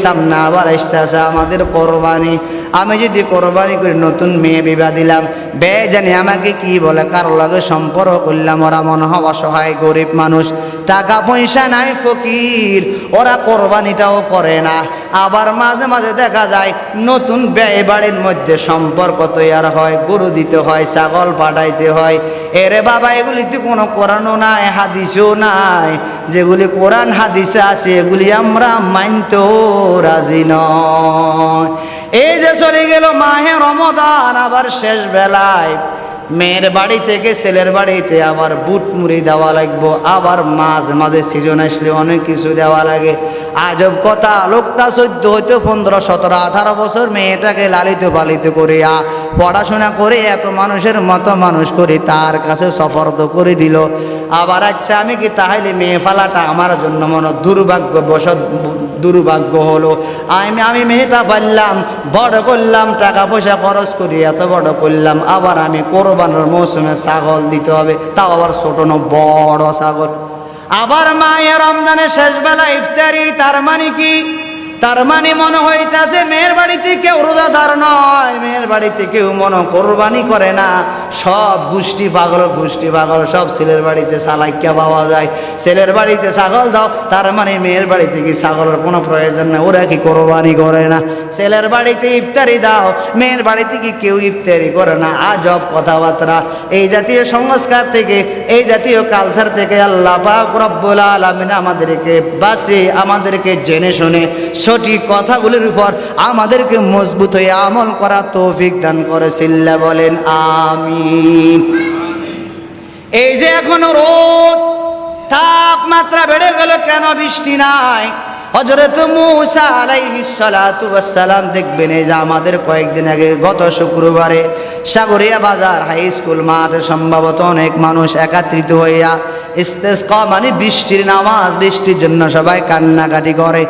সামনে আবার আসতেছে আমাদের কোরবানি। আমি যদি কোরবানি করে নতুন মেয়ে বিবাহ দিলাম, বে জানি আমাকে কি বলে, কারোর লগে সম্পর্ক করলাম, ওরা মনে হয় অসহায় গরিব মানুষ, টাকা পয়সা নাই, ফকির, ওরা কোরবানিটাও করে না। আবার মাঝে মাঝে দেখা যায় নতুন ব্যয় বাড়ির মধ্যে সম্পর্ক তৈরি হয়, গরু দিতে হয়, ছাগল পাঠাইতে হয়। এরে বাবা, এগুলিতে কোনো কোরআনও নাই, হাদিসও নাই। যেগুলি কোরআন হাদিসে আছে এগুলি আমরা মানতেও রাজি নয়। এই যে চলে গেল মাহে রমজান, আবার শেষ বেলায় মেয়ের বাড়ি থেকে ছেলের বাড়িতে আবার বুট মুড়ি দেওয়া লাগবো, আবার মাঝে মাঝে সিজন আসলে অনেক কিছু দেওয়া লাগে। আজব কথা, লোকটা 14 হইতে 15, 17, 18 বছর মেয়েটাকে লালিত পালিত করিয়া পড়াশোনা করে এত মানুষের মতো মানুষ করে তার কাছে সফরদ করে দিল। আবার আচ্ছা, আমি কি তাহলে মেয়ে ফালাটা আমার জন্য মনে দুর্ভাগ্য হলো? আমি মেয়েটা পারলাম, বড় করলাম, টাকা পয়সা খরচ করি এত বড় করলাম, আবার আমি কোরবানের মৌসুমে ছাগল দিতে হবে, তাও আবার ছোট না বড় ছাগল। আবার মায়ে রমজানের শেষ বেলা ইফতারি, তার মানে কি? তার মানে মনে হইতাছে মেয়ের বাড়িতে কেউ রোজাদার নয়, মেয়ের বাড়িতে কেউ মনে কোরবানি করে না, সব গোষ্ঠী পাগল সব ছেলের বাড়িতে সালাইকা পাওয়া যায়। ছেলের বাড়িতে ছাগল দাও, তার মানে মেয়ের বাড়িতে কি ছাগলের কোনো প্রয়োজন না, ওরা কি কোরবানি করে না। ছেলের বাড়িতে ইফতারি দাও, মেয়ের বাড়িতে কি কেউ ইফতারি করে না। আজব কথাবার্তা। এই জাতীয় সংস্কার থেকে, এই জাতীয় কালচার থেকে আল্লাহ পাক রব্বুল আলামিন আমাদেরকে বাঁচিয়ে, আমাদেরকে জেনে শুনে সঠিক কথাগুলির উপর আমাদেরকে মজবুত হয়ে আমল করা তৌফিক দান করেছিল্লা বলেন আমিন। এই যে এখনো রোদ, তাপমাত্রা বেড়ে গেল, কেন বৃষ্টি নাই? হযরত মূসা আলাইহিস সালাতু ওয়াস সালাম দেখবেন, এই যে আমাদের কয়েকদিন আগে গত শুক্রবারে সাগরিয়া বাজার হাই স্কুল মাঠে সম্ভবত অনেক মানুষ একত্রিত হইয়া ইস্তেসকা মানে বৃষ্টির নামাজ, বৃষ্টির জন্য সবাই কান্নাকাটি করে।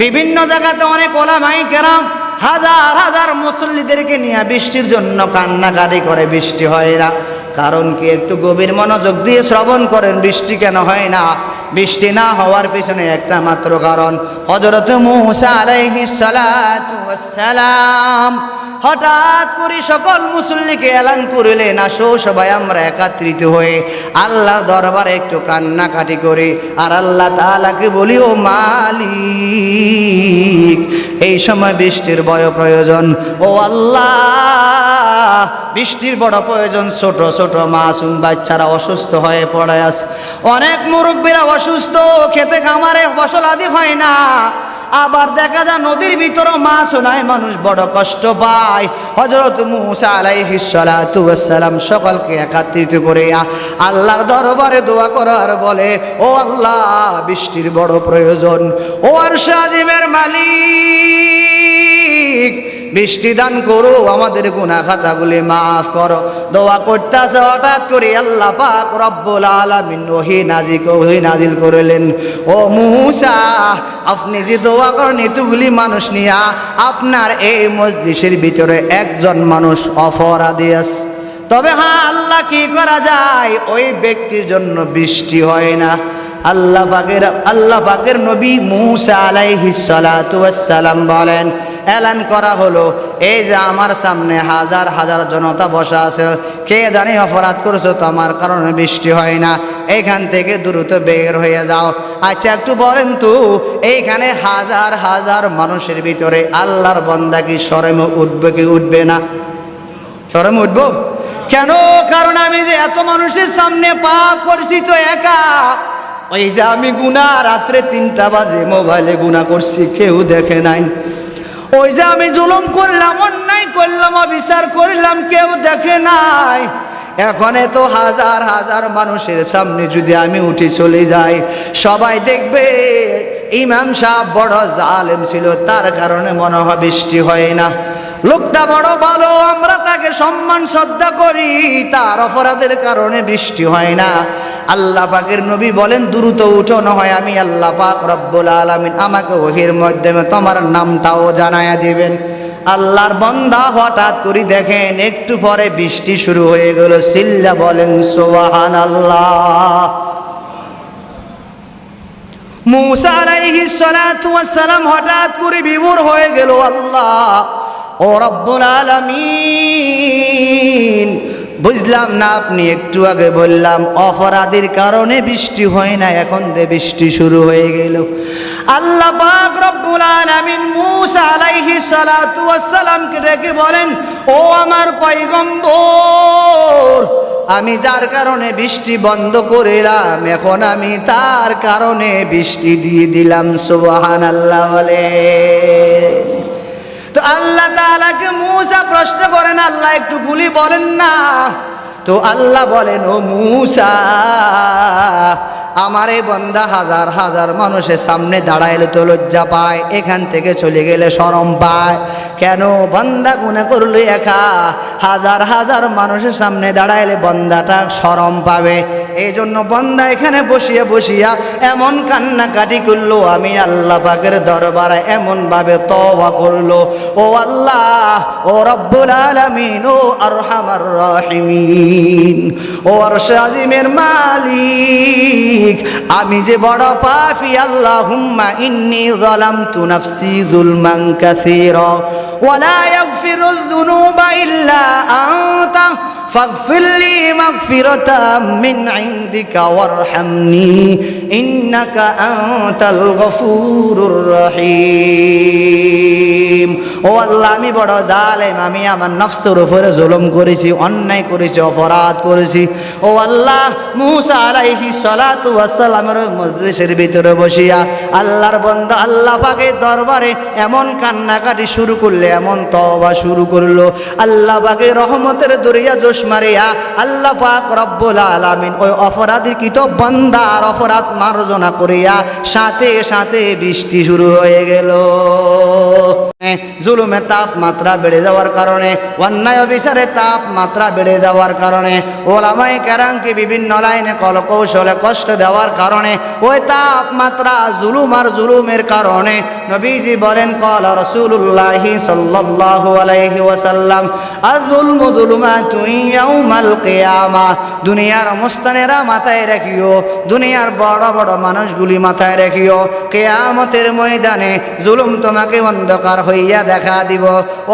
বিভিন্ন জায়গাতে অনেক ওলামায়ে কেরাম হাজার হাজার মুসল্লিদেরকে নিয়ে বৃষ্টির জন্য কান্নাকাটি করে, বৃষ্টি হয় না। কারণ কি? একটু গভীর মনোযোগ দিয়ে শ্রবণ করেন, বৃষ্টি কেন হয় না? বৃষ্টি না হওয়ার পিছনে একটা মাত্র কারণ, হযরত মূসা আলাইহিস সালাতু ওয়াস সালাম হঠাৎ করে সকল মুসল্লিকে এলান করলেন, আসো সবাই আমরা একত্রিত হয়ে আল্লাহর দরবারে একটু কান্নাকাটি করি, আর আল্লাহ তাআলাকে বলি, ও মালিক, এই সময় বৃষ্টির বড় প্রয়োজন। ও আল্লাহ, বৃষ্টির বড় প্রয়োজন। ছোট ছোট মাসুম বাচ্চারা অসুস্থ হয়ে পড়ে আছে, অনেক মুরব্বীরা অসুস্থ, খেতে খামারে ফসল আদি হয় না। আবার দেখা যায় নদীর ভিতরে মাছ নাই, মানুষ বড় কষ্ট পায়। হযরত মূসা আলাইহিস সালাতু ওয়াস সালাম সকলকে একত্রিত করে আল্লাহর দরবারে দোয়া করার বলে, ও আল্লাহ, বৃষ্টির বড় প্রয়োজন। ও আরশ আজিমের মালিক, বৃষ্টি দান করো, আমাদের গুনাহ খাতাগুলি মাফ করো। দোয়া করতেছে, হঠাৎ করে আল্লাহ পাক রব্বুল আলামিন ওহী নাজিল করলেন, ও মূসা, আপনি যে দোয়া করেন এতগুলি মানুষ নিয়া, আপনার এই মজলিসের ভিতরে একজন মানুষ অপরাধী আছে। তবে হ্যাঁ, আল্লাহ কি করা যায়, ওই ব্যক্তির জন্য বৃষ্টি হয় না। আল্লাহ পাকের নবী মূসা আলাইহিস সালাতু ওয়াস সালাম বলেন, এলান করা হলো, এই যে আমার সামনে হাজার হাজার জনতা বসা আছে, কে জানি অপরাধ করেছো, তো আমার কারণে বৃষ্টি হয় না, এইখান থেকে দ্রুত বের হয়ে যাও। আচ্ছা একটু বলেন তো, এইখানে হাজার হাজার মানুষের ভিতরে আল্লাহর বান্দা কি শরমে উঠবে কি উঠবে না? শরমে উঠবো কেন? কারণ আমি যে এত মানুষের সামনে পাপ করছি তো একা। ওই যে আমি গুনাহ রাত্রে 3টা বাজে মোবাইলে গুনাহ করছি, কেউ দেখে নাই। ওই যে আমি জুলুম করলাম, অন্যায় করলাম, অবিচার করলাম, কেউ দেখে নাই। এখন এত হাজার হাজার মানুষের সামনে যদি আমি উঠে চলে যাই, সবাই দেখবে ইমাম সাহেব বড় জালেম ছিল, তার কারণে মনে হয় বৃষ্টি হয় না। লোকটা বড় ভালো, আমরা তাকে সম্মান শ্রদ্ধা করি, তার অপরাধের কারণে বৃষ্টি হয় না। আল্লাহ পাকের নবী বলেন, দ্রুত উঠো, না হয় আমি আল্লাহ পাক রব্বুল আলামিন আমাকে ওহীর মাধ্যমে তোমার নামটাও জানায়া দিবেন। আল্লাহর বান্দা হঠাৎ করে দেখেন একটু পরে বৃষ্টি শুরু হয়ে গেল। চিল্লা বলেন সুবহানাল্লাহ। মূসা আলাইহিস সালাতু ওয়াস সালাম হঠাৎ করে বিমূঢ় হয়ে গেল। আল্লাহ ও রব্বুল আলামিন, বুঝলাম না, আপনি একটু আগে বললাম অপরাধীর কারণে বৃষ্টি হয় না, এখন দে বৃষ্টি শুরু হয়ে গেল। আল্লাহ পাক রব্বুল আলামিন মূসা আলাইহিস সালাতু ওয়াস সালামকে ডেকে বলেন, ও আমার পয়গম্বর, আমি যার কারণে বৃষ্টি বন্ধ করিলাম, এখন আমি তার কারণে বৃষ্টি দিয়ে দিলাম। সুবহানাল্লাহ বলে। তো আল্লাহ তাআলাকে মূসা প্রশ্ন করেন, আল্লাহ একটু গুলি বলেন না। তো আল্লাহ বলেন, ও মূসা, আমার এই বান্দা হাজার হাজার মানুষের সামনে দাঁড়াইলে তো লজ্জা পায়, এখান থেকে চলে গেলে শরম পায়। কেন? বান্দা গুনাহ করলে একা, হাজার হাজার মানুষের সামনে দাঁড়াইলে বান্দাটা শরম পাবে। এই জন্য বান্দা এখানে বসিয়া বসিয়া এমন কান্নাকাটি করলো, আমি আল্লাহ পাকের দরবারে এমন ভাবে তওবা করলো, ও আল্লাহ, ও রব্বুল আলামিন, ও আরহামার রাহিমিন, ও আরশ আজিমের মালিক, আমি যে বড় পাপী, আল্লাহুম্মা ইন্নী যালামতু নাফসি যুলমান কাসীরা ওয়া লা ইয়াগফিরুয যুনুবা ইল্লা আনতা ফাগফিরলি মাগফিরাতাম মিন ইনদিকা ওয়ারহামনি ইন্নাকা আনতাল গফুরুর রহিম। ও আল্লাহ, আমি বড় জালেম, আমি আমার নফসের উপরে জুলুম করেছি, অন্যায় করেছি, অপরাধ করেছি। ও আল্লাহ, মূসা আলাইহিস সালাতু ওয়াস সালামের মজলিসের ভিতরে বসিয়া আল্লাহর বান্দা আল্লাহ পাকের দরবারে এমন কান্নাকাটি শুরু করলে, এমন তওবা শুরু করলো, আল্লাহ পাকের রহমতের দরিয়া জোশ মারিয়া আল্লাহ পাক রব্বুল আলামিন ওই অপরাধীকৃত বান্দার অপরাধ মার্জনা করিয়া সাথে সাথে বৃষ্টি শুরু হয়ে গেল। জুলুমের তাপমাত্রা বেড়ে যাওয়ার কারণে, অন্যায় বিচারের তাপমাত্রা বেড়ে যাওয়ার কারণে, ওলামায়ে কেরামকে বিভিন্ন লাইনে কলকৌশলে কষ্ট দেওয়ার কারণে, ওই তাপমাত্রা জুলুম আর জুলুমের কারণে নবীজি বলেন, ক্বালা রাসূলুল্লাহি সাল্লাল্লাহু আলাইহি ওয়াসাল্লাম, আয-যুলমু যুলুমাতুন ইয়াউমাল কিয়ামা। দুনিয়ার মুস্তানেরা মাথায় রাখিও, দুনিয়ার বড় বড় মানুষগুলি মাথায় রাখিও, কিয়ামতের ময়দানে জুলুম তোমাকে অন্ধকার হইয়া দেখা দিব।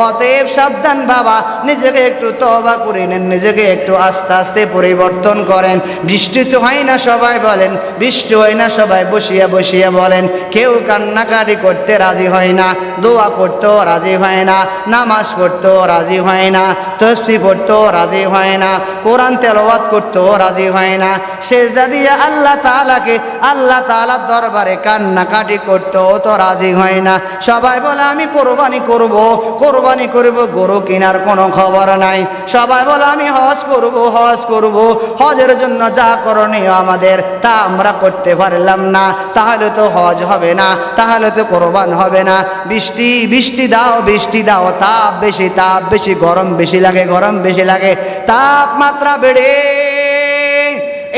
অতএব সাবধান বাবা, নিজেকে একটু তওবা করে নেন, নিজেকে একটু আস্তে আস্তে পরিবর্তন করেন। বৃষ্টি তো হয় না সবাই বলেন, বৃষ্টি হয় না সবাই বসিয়া বসিয়া বলেন, কেউ কান্নাকাটি করতে রাজি হয় না, দোয়া করতেও রাজি হয় না, নামাজ পড়তেও রাজি হয় না, তাসবিহ পড়তেও রাজি হয় না, কোরআন তেলাওয়াত করতেও রাজি হয় না, সেজদা দিয়ে আল্লাহ তাআলাকে, আল্লাহ তাআলার দরবারে কান্নাকাটি করতেও তো রাজি হয় না। সবাই বলে আমি কোরবানি করব, কোরবানি করব, গরু কেনার কোনো খবর নাই। সবাই বলে আমি হজ করব, হজ করব, হজের জন্য যা করণীয় আমাদের তা আমরা করতে পারলাম না, তাহলে তো হজ হবে না, তাহলে তো কোরবান হবে না। বৃষ্টি বৃষ্টি দাও, বৃষ্টি দাও, তাপ বেশি, তাপ বেশি, গরম বেশি লাগে, গরম বেশি লাগে, তাপমাত্রা বেড়ে।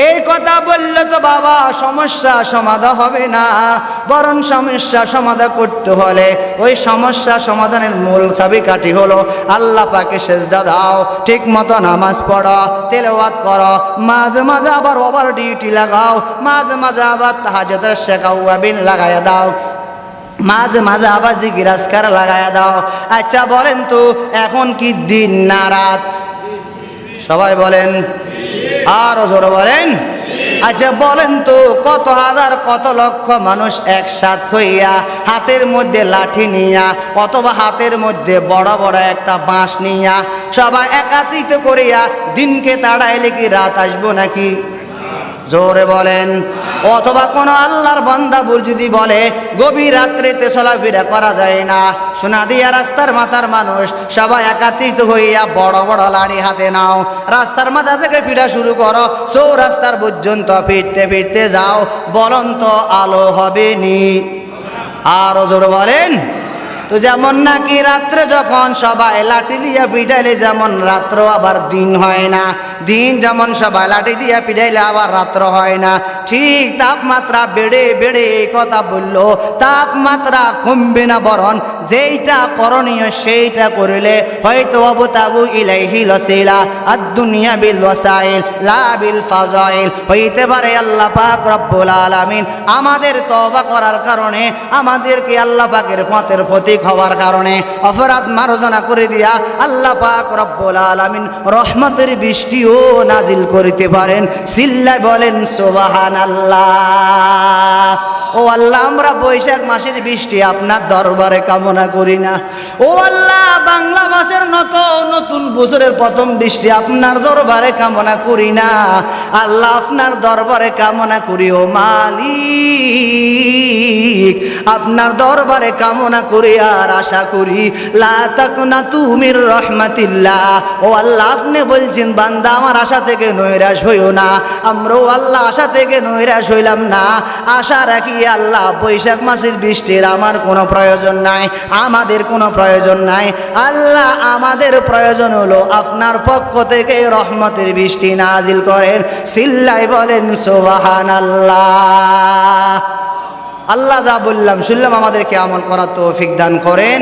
এই কথা বললে তো বাবা সমস্যা সমাধান হবে না, বরং সমস্যা সমাধান করতে হলে ওই সমস্যা সমাধানের মূল চাবিকাঠি হলো আল্লাহ পাকে সেজদা দাও, ঠিক মতো নামাজ পড়ো, তেলাওয়াত করো, মাঝে মাঝে আবার ওভার ডিউটি লাগাও, মাঝে মাঝে আবার তাহাজ্জুদের শেখাওয়াবিন লাগাইয়া দাও, মাঝে মাঝে আবার জিকির আজকার লাগাইয়া দাও। আচ্ছা বলেন তো, এখন কি দিন না রাত? সবাই বলেন, আরো জোরে বলেন। আচ্ছা বলেন তো, কত হাজার কত লক্ষ মানুষ একসাথ হইয়া হাতের মধ্যে লাঠি নিয়া অথবা হাতের মধ্যে বড় বড় একটা বাঁশ নিয়া সবাই একত্রিত করিয়া দিনকে তাড়াইলে কি রাত আসবো নাকি? জোরে বলেন। অথবা কোনো আল্লাহর বান্দা যদি বলে গভীর রাত্রিতে চলাফেরা করা যায় না, সোনা দিয়া রাস্তার মাথার মানুষ সবাই একত্রিত হইয়া বড় বড় লাঠি হাতে নাও, রাস্তার মাথা থেকে ফিরা শুরু করো, রাস্তার পর্যন্ত ফিরতে ফিরতে যাও, বলুন তো আলো হবে নি? আরো জোরে বলেন। তো যেমন নাকি রাত্রে যখন সবাই লাঠি দিয়া পিটাইলে যেমন রাত্র আবার দিন হয় না, দিন যেমন সবাই লাঠি দিয়া পিটাইলে আবার রাত্র হয় না, ঠিক তাপমাত্রা বেড়ে বেড়ে এই কথা বলল, তাপমাত্রা কমবে না, বরং যেইটা করণীয় সেইটা করিলে হয়তো অবতাগু ইলাইহিল ওয়াসিলা আদ-দুনিয়া বিল ওয়াসাইল লা বিল ফাজাইল, হইতে পারে আল্লাহ পাক রব্বুল আলামিন আমাদের তওবা করার কারণে, আমাদেরকে আল্লাহ পাকের পথের প্রতীক হওয়ার কারণে অপরাধ মার্জনা করে দিয়া আল্লাহ পাক রব্বুল আলামিন রহমতের বৃষ্টিও নাজিল করিতে পারেন। সিল্লায় বলেন সুবহানাল্লাহ। ও আল্লাহ, আমরা বৈশাখ মাসের বৃষ্টি আপনার দরবারে কামনা করি না। ও আল্লাহ, বাংলা মাসের নতুন বছরের প্রথম বৃষ্টি আপনার দরবারে কামনা করি না। আল্লাহ, আপনার দরবারে কামনা করি ও মালিক, আপনার দরবারে কামনা করি আর আশা করি লা তাকনাতু মির রাহমাতিল্লাহ। ও আল্লাহ, আপনি বলছেন বান্দা আমার আশা থেকে নৈরাশ হইও না, আমরাও আল্লাহ আশা থেকে নৈরাশ হইলাম না। আশা রাখি আল্লাহ বৈশাখ মাসের বৃষ্টির আমার কোনো প্রয়োজন নাই, আমাদের কোনো প্রয়োজন নাই। আল্লাহ, আমাদের প্রয়োজন হলো আপনার পক্ষ থেকে রহমতের বৃষ্টি নাজিল করেন। সিল্লাই বলেন সুবহানাল্লাহ। আল্লাহ যা বললাম শুনলাম, আমাদেরকে আমল করার তৌফিক দান করেন।